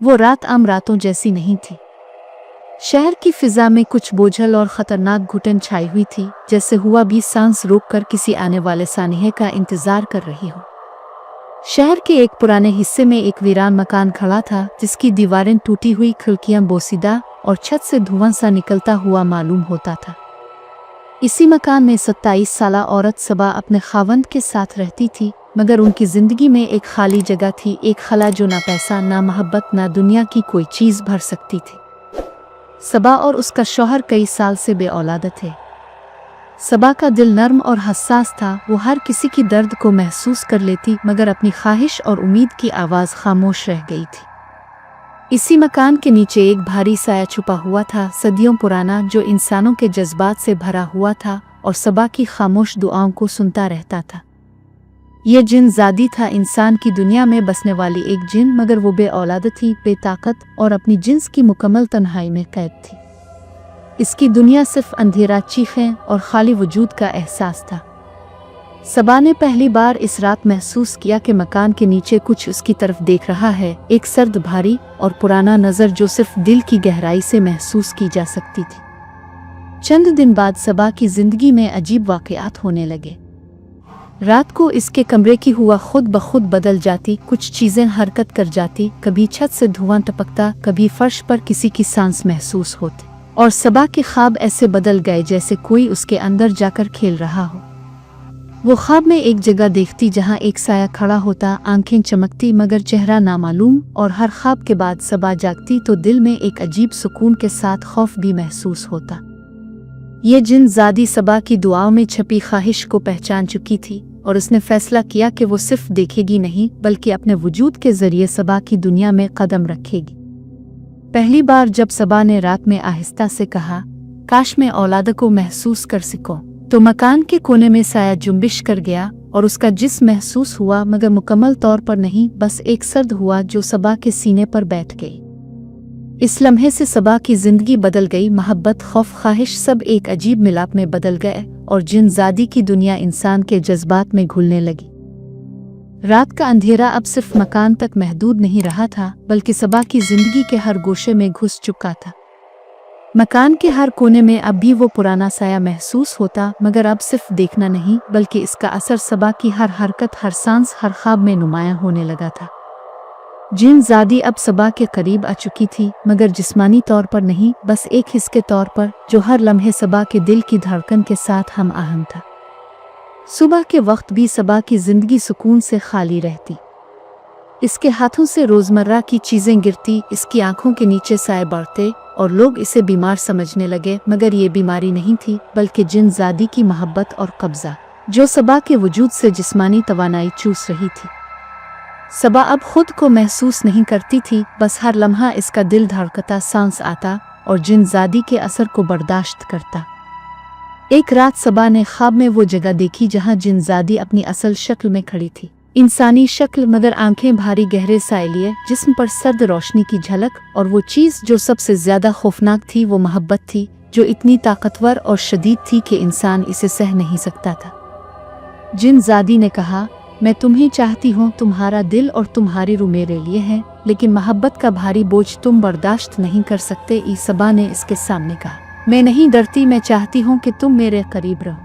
वो रात आम रातों जैसी नहीं थी। शहर की फिजा में कुछ बोझल और खतरनाक घुटन छाई हुई थी, जैसे हुआ भी सांस रोककर किसी आने वाले सानिहे का इंतजार कर रही हो। शहर के एक पुराने हिस्से में एक वीरान मकान खड़ा था, जिसकी दीवारें टूटी हुई, खिड़कियां बोसीदा और छत से धुआं सा निकलता हुआ मालूम होता था। इसी मकान में 27 साला औरत सबा अपने खावंद के साथ रहती थी, मगर उनकी जिंदगी में एक खाली जगह थी, एक खला जो ना पैसा, ना मोहब्बत, ना दुनिया की कोई चीज भर सकती थी। सबा और उसका शौहर कई साल से बेऔलाद थे। सबा का दिल नर्म और हसास था, वो हर किसी की दर्द को महसूस कर लेती, मगर अपनी ख्वाहिश और उम्मीद की आवाज़ खामोश रह गई थी। इसी मकान के नीचे एक भारी साया छुपा हुआ था, सदियों पुराना, जो इंसानों के जज्बात से भरा हुआ था और सबा की खामोश दुआओं को सुनता रहता था। ये जिन ज़ादी था, इंसान की दुनिया में बसने वाली एक जिन, मगर वो बेऔलाद थी, बेताकत और अपनी जिन्स की मुकम्मल तन्हाई में कैद थी। इसकी दुनिया सिर्फ अंधेरा, चीखें और खाली वजूद का एहसास था। सबा ने पहली बार इस रात महसूस किया कि मकान के नीचे कुछ उसकी तरफ देख रहा है, एक सर्द, भारी और पुराना नज़र जो सिर्फ दिल की गहराई से महसूस की जा सकती थी। चंद दिन बाद सबा की जिंदगी में अजीब वाक़यात होने लगे। रात को इसके कमरे की हुआ खुद ब खुद बदल जाती, कुछ चीज़ें हरकत कर जाती, कभी छत से धुआं टपकता, कभी फर्श पर किसी की सांस महसूस होती, और सबा के ख्वाब ऐसे बदल गए जैसे कोई उसके अंदर जाकर खेल रहा हो। वो ख्वाब में एक जगह देखती जहां एक साया खड़ा होता, आंखें चमकती मगर चेहरा नामालूम, और हर ख्वाब के बाद सबा जागती तो दिल में एक अजीब सुकून के साथ खौफ भी महसूस होता। ये जिन ज़ादी सबा की दुआओं में छपी ख्वाहिश को पहचान चुकी थी, और उसने फैसला किया कि वो सिर्फ देखेगी नहीं, बल्कि अपने वजूद के जरिए सबा की दुनिया में कदम रखेगी। पहली बार जब सबा ने रात में आहिस्ता से कहा, काश मैं औलाद को महसूस कर सकूं, तो मकान के कोने में साया जुम्बिश कर गया और उसका जिस्म महसूस हुआ, मगर मुकम्मल तौर पर नहीं, बस एक सर्द हुआ जो सबा के सीने पर बैठ गई। इस लम्हे से सबा की जिंदगी बदल गई। मोहब्बत, खौफ, ख्वाहिश सब एक अजीब मिलाप में बदल गए और जिन ज़ादी की दुनिया इंसान के जज्बात में घुलने लगी। रात का अंधेरा अब सिर्फ मकान तक महदूद नहीं रहा था, बल्कि सबा की जिंदगी के हर गोशे में घुस चुका था। मकान के हर कोने में अब भी वो पुराना साया महसूस होता, मगर अब सिर्फ देखना नहीं, बल्कि इसका असर सबा की हर हरकत, हर सांस, हर ख्वाब में नुमायां होने लगा था। जिन ज़ादी अब सबा के करीब आ चुकी थी, मगर जिस्मानी तौर पर नहीं, बस एक हिस्स के तौर पर, जो हर लम्हे सबा के दिल की धड़कन के साथ हम आहंग था। सुबह के वक्त भी सबा की जिंदगी सुकून से खाली रहती। इसके हाथों से रोजमर्रा की चीजें गिरती, इसकी आंखों के नीचे साए बढ़ते और लोग इसे बीमार समझने लगे, मगर ये बीमारी नहीं थी, बल्कि जिन ज़ादी की मोहब्बत और कब्जा, जो सबा के वजूद से जिस्मानी तवानाई चूस रही थी। सबा अब खुद को महसूस नहीं करती थी, बस हर लम्हा इसका दिल धड़कता, सांस आता और जिन ज़ादी के असर को बर्दाश्त करता। एक रात सबा ने ख्वाब में वो जगह देखी जहां जिन ज़ादी अपनी असल शक्ल में खड़ी थी, इंसानी शक्ल, मगर आंखें भारी, गहरे साए लिए, जिस्म पर सर्द रोशनी की झलक, और वो चीज़ जो सबसे ज्यादा खौफनाक थी वो मोहब्बत थी, जो इतनी ताकतवर और शदीद थी कि इंसान इसे सह नहीं सकता था। जिन ज़ादी ने कहा, मैं तुम्हें चाहती हूँ, तुम्हारा दिल और तुम्हारी रूह मेरे लिए है, लेकिन मोहब्बत का भारी बोझ तुम बर्दाश्त नहीं कर सकते। सबा ने इसके सामने कहा, मैं नहीं डरती, मैं चाहती हूँ कि तुम मेरे करीब रहो।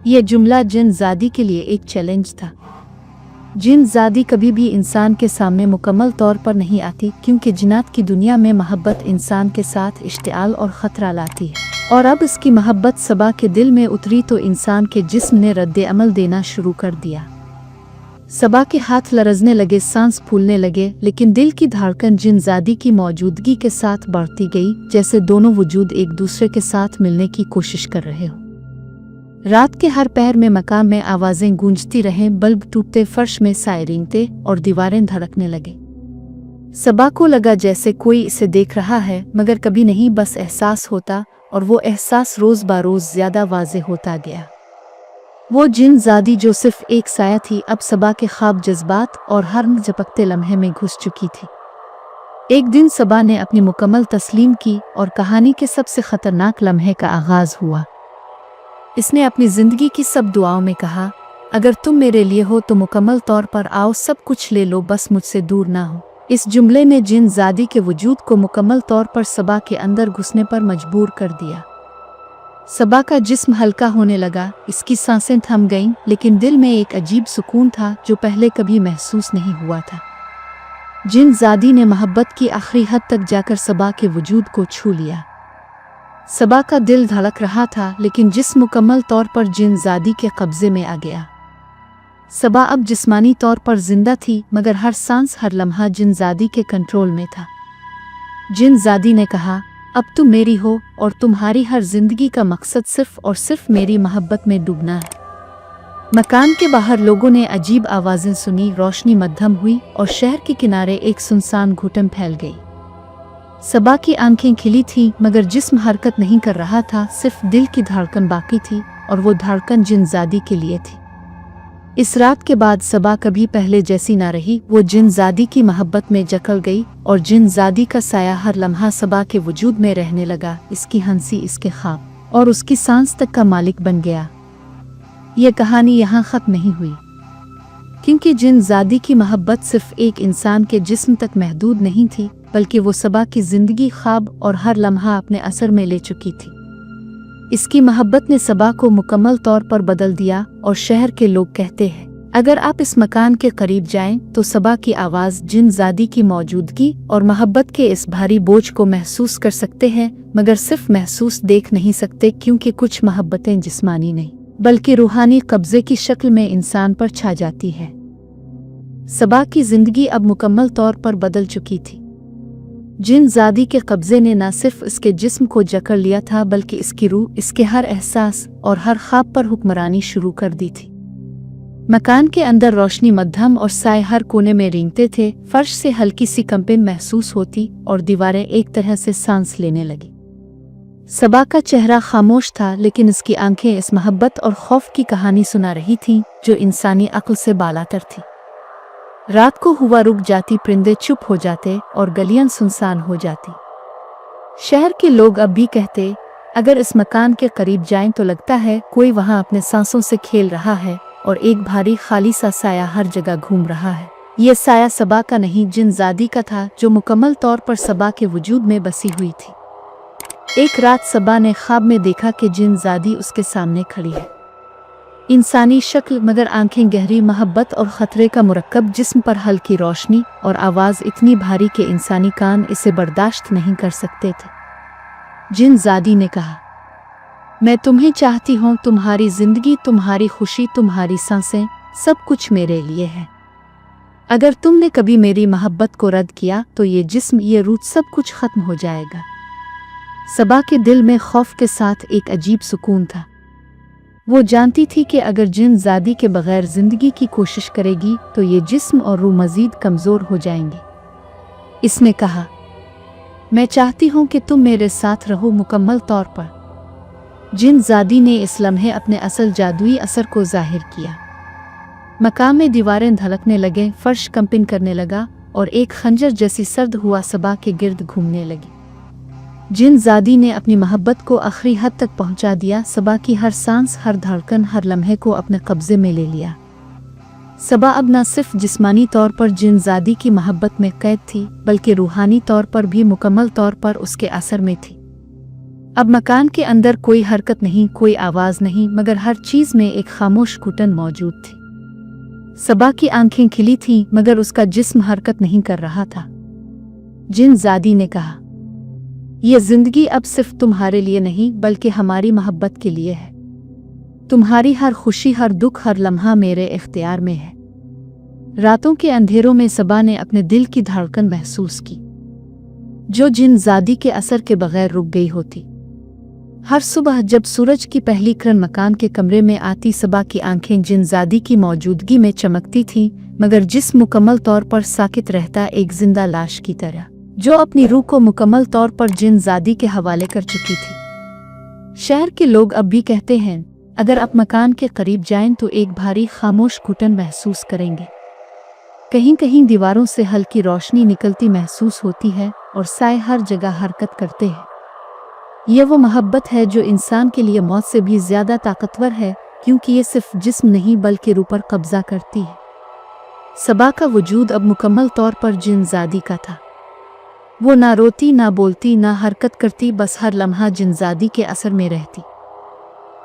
यह जुमला जिन ज़ादी के लिए एक चैलेंज था। जिन ज़ादी कभी भी इंसान के सामने मुकम्मल तौर पर नहीं आती, क्योंकि जिन्नात की दुनिया में मोहब्बत इंसान के साथ इश्तिआल और ख़तरा लाती है, और अब इसकी मोहब्बत सबा के दिल में उतरी तो इंसान के जिस्म ने रद्द अमल देना शुरू कर दिया। सबा के हाथ लरजने लगे, सांस फूलने लगे, लेकिन दिल की धड़कन जिन ज़ादी की मौजूदगी के साथ बढ़ती गई, जैसे दोनों वजूद एक दूसरे के साथ मिलने की कोशिश कर रहे हो। रात के हर पहर में मकान में आवाज़ें गूंजती रहें, बल्ब टूटते, फर्श में साए रेंगते और दीवारें धड़कने लगे। सबा को लगा जैसे कोई इसे देख रहा है, मगर कभी नहीं, बस एहसास होता, और वो एहसास रोज़ बरोज़ ज़्यादा वाज़े होता गया। वो जिन ज़ादी जो सिर्फ एक साया थी, अब सबा के ख्वाब, जज्बात और हर झपकते लम्हे में घुस चुकी थी। एक दिन सबा ने अपनी मुकम्मल तस्लीम की और कहानी के सबसे ख़तरनाक लम्हे का आगाज़ हुआ। इसने अपनी ज़िंदगी की सब दुआओं में कहा, अगर तुम मेरे लिए हो तो मुकम्मल तौर पर आओ, सब कुछ ले लो, बस मुझसे दूर ना हो। इस जुमले ने जिन ज़ादी के वजूद को मुकम्मल तौर पर सबा के अंदर घुसने पर मजबूर कर दिया। सबा का जिस्म हल्का होने लगा, इसकी सांसें थम गईं, लेकिन दिल में एक अजीब सुकून था जो पहले कभी महसूस नहीं हुआ था। जिन ज़ादी ने मोहब्बत की आखिरी हद तक जाकर सबा के वजूद को छू लिया। सबा का दिल धड़क रहा था, लेकिन जिस्म मुकम्मल तौर पर जिन ज़ादी के कब्ज़े में आ गया। सबा अब जिस्मानी तौर पर जिंदा थी, मगर हर सांस हर लम्हा जिन ज़ादी के कंट्रोल में था। जिन ज़ादी ने कहा, अब तुम मेरी हो और तुम्हारी हर जिंदगी का मकसद सिर्फ और सिर्फ मेरी मोहब्बत में डूबना है। मकान के बाहर लोगों ने अजीब आवाज़ें सुनी, रोशनी मध्यम हुई और शहर के किनारे एक सुनसान घुटन फैल गई। सबा की आंखें खिली थीं, मगर जिस्म हरकत नहीं कर रहा था, सिर्फ दिल की धड़कन बाकी थी, और वो धड़कन जिन ज़ादी के लिए थी। इस रात के बाद सबा कभी पहले जैसी ना रही। वो जिन ज़ादी की मोहब्बत में जकड़ गई और जिन ज़ादी का साया हर लम्हा सबा के वजूद में रहने लगा। इसकी हंसी, इसके ख्वाब और उसकी सांस तक का मालिक बन गया। ये कहानी यहाँ ख़त्म नहीं हुई, क्योंकि जिन ज़ादी की मोहब्बत सिर्फ एक इंसान के जिस्म तक महदूद नहीं थी, बल्कि वो सबा की ज़िंदगी, ख्वाब और हर लम्हा अपने असर में ले चुकी थी। इसकी मोहब्बत ने सबा को मुकम्मल तौर पर बदल दिया, और शहर के लोग कहते हैं, अगर आप इस मकान के करीब जाएं तो सबा की आवाज़, जिन ज़ादी की मौजूदगी और मोहब्बत के इस भारी बोझ को महसूस कर सकते हैं, मगर सिर्फ महसूस देख नहीं सकते, क्योंकि कुछ मोहब्बतें जिस्मानी नहीं बल्कि रूहानी कब्जे की शक्ल में इंसान पर छा जाती है। सबा की जिंदगी अब मुकम्मल तौर पर बदल चुकी थी। जिन ज़ादी के कब्जे ने न सिर्फ इसके जिस्म को जकड़ लिया था, बल्कि इसकी रूह, इसके हर एहसास और हर ख्वाब पर हुक्मरानी शुरू कर दी थी। मकान के अंदर रोशनी मध्यम और साए हर कोने में रेंगते थे। फर्श से हल्की सी कंपन महसूस होती और दीवारें एक तरह से सांस लेने लगी। सबा का चेहरा खामोश था, लेकिन इसकी आंखें इस मोहब्बत और खौफ की कहानी सुना रही थीं जो इंसानी अक्ल से बालातर थी। रात को हुआ रुक जाती, परिंदे चुप हो जाते और गलियां सुनसान हो जाती। शहर के लोग अब भी कहते, अगर इस मकान के करीब जाएं तो लगता है कोई वहां अपने सांसों से खेल रहा है और एक भारी खाली सा साया हर जगह घूम रहा है। ये साया सबा का नहीं, जिन ज़ादी का था, जो मुकम्मल तौर पर सबा के वजूद में बसी हुई थी। एक रात सबा ने ख्वाब में देखा कि जिन ज़ादी उसके सामने खड़ी है। इंसानी शक्ल, मगर आंखें गहरी, मोहब्बत और खतरे का मुरक्कब जिस्म पर हल्की रोशनी और आवाज़ इतनी भारी कि इंसानी कान इसे बर्दाश्त नहीं कर सकते थे। जिन ज़ादी ने कहा, मैं तुम्हें चाहती हूँ, तुम्हारी ज़िंदगी, तुम्हारी खुशी, तुम्हारी सांसें, सब कुछ मेरे लिए है। अगर तुमने कभी मेरी मोहब्बत को रद्द किया तो ये जिस्म, ये रूह, सब कुछ ख़त्म हो जाएगा। सबा के दिल में खौफ के साथ एक अजीब सुकून था। वो जानती थी कि अगर जिन ज़ादी के बगैर ज़िंदगी की कोशिश करेगी तो ये जिस्म और रूह मज़ीद कमज़ोर हो जाएंगे। इसने कहा, मैं चाहती हूँ कि तुम मेरे साथ रहो मुकम्मल तौर पर। जिन ज़ादी ने इस लम्हे अपने असल जादुई असर को ज़ाहिर किया। मकान में दीवारें धड़कने लगे, फर्श कंपन करने लगा और एक खंजर जैसी सर्द हुआ सबा के गिर्द घूमने लगी। जिन ज़ादी ने अपनी मोहब्बत को आखिरी हद तक पहुंचा दिया। सबा की हर सांस, हर धड़कन, हर लम्हे को अपने कब्जे में ले लिया। सबा अब न सिर्फ जिस्मानी तौर पर जिन ज़ादी की मोहब्बत में कैद थी, बल्कि रूहानी तौर पर भी मुकम्मल तौर पर उसके असर में थी। अब मकान के अंदर कोई हरकत नहीं, कोई आवाज़ नहीं, मगर हर चीज़ में एक खामोश घुटन मौजूद थी। सबा की आंखें खिली थीं, मगर उसका जिस्म हरकत नहीं कर रहा था। जिन ज़ादी ने कहा, ये ज़िंदगी अब सिर्फ तुम्हारे लिए नहीं, बल्कि हमारी मोहब्बत के लिए है। तुम्हारी हर खुशी, हर दुख, हर लम्हा मेरे इख्तियार में है। रातों के अंधेरों में सबा ने अपने दिल की धड़कन महसूस की, जो जिन ज़ादी के असर के बगैर रुक गई होती। हर सुबह जब सूरज की पहली किरण मकान के कमरे में आती, सबा की आंखें जिन ज़ादी की मौजूदगी में चमकती थीं, मगर जिस्म मुकम्मल तौर पर साकित रहता, एक जिंदा लाश की तरह, जो अपनी रूह को मुकम्मल तौर पर जिन ज़ादी के हवाले कर चुकी थी। शहर के लोग अब भी कहते हैं, अगर आप मकान के करीब जाएं तो एक भारी खामोश घुटन महसूस करेंगे। कहीं कहीं दीवारों से हल्की रोशनी निकलती महसूस होती है और साए हर जगह हरकत करते हैं। यह वो मोहब्बत है जो इंसान के लिए मौत से भी ज़्यादा ताकतवर है, क्योंकि ये सिर्फ जिस्म नहीं बल्कि रूह पर कब्जा करती है। सबा का वजूद अब मुकम्मल तौर पर जिनज़ादी का था। वो ना रोती, ना बोलती, ना हरकत करती, बस हर लम्हा जिनज़ादी के असर में रहती।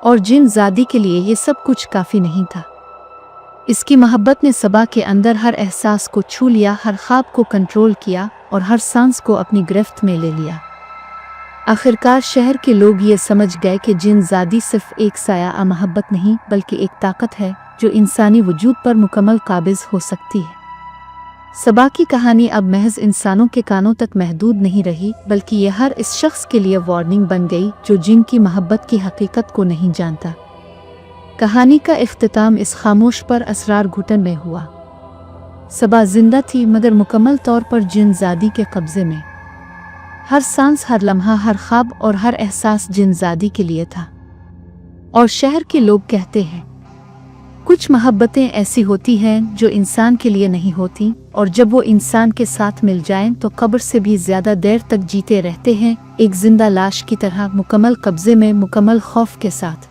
और जिनज़ादी के लिए ये सब कुछ काफ़ी नहीं था। इसकी मोहब्बत ने सबा के अंदर हर एहसास को छू लिया, हर ख्वाब को कंट्रोल किया और हर सांस को अपनी गिरफ्त में ले लिया। आखिरकार शहर के लोग ये समझ गए कि जिनज़ादी सिर्फ एक साया मोहब्बत नहीं, बल्कि एक ताकत है जो इंसानी वजूद पर मुकम्मल काबिज हो सकती है। सबा की कहानी अब महज इंसानों के कानों तक महदूद नहीं रही, बल्कि यह हर इस शख्स के लिए वार्निंग बन गई जो जिन की मोहब्बत की हकीकत को नहीं जानता। कहानी का इख्तिताम इस खामोश पर असरार घुटन में हुआ। सबा जिंदा थी, मगर मुकम्मल तौर पर जिनज़ादी के कब्जे में। हर सांस, हर लम्हा, हर ख्वाब और हर एहसास जिनज़ादी के लिए था। और शहर के लोग कहते हैं, कुछ मोहब्बतें ऐसी होती हैं जो इंसान के लिए नहीं होती, और जब वो इंसान के साथ मिल जाएं तो कब्र से भी ज्यादा देर तक जीते रहते हैं, एक जिंदा लाश की तरह, मुकम्मल कब्जे में, मुकम्मल खौफ के साथ।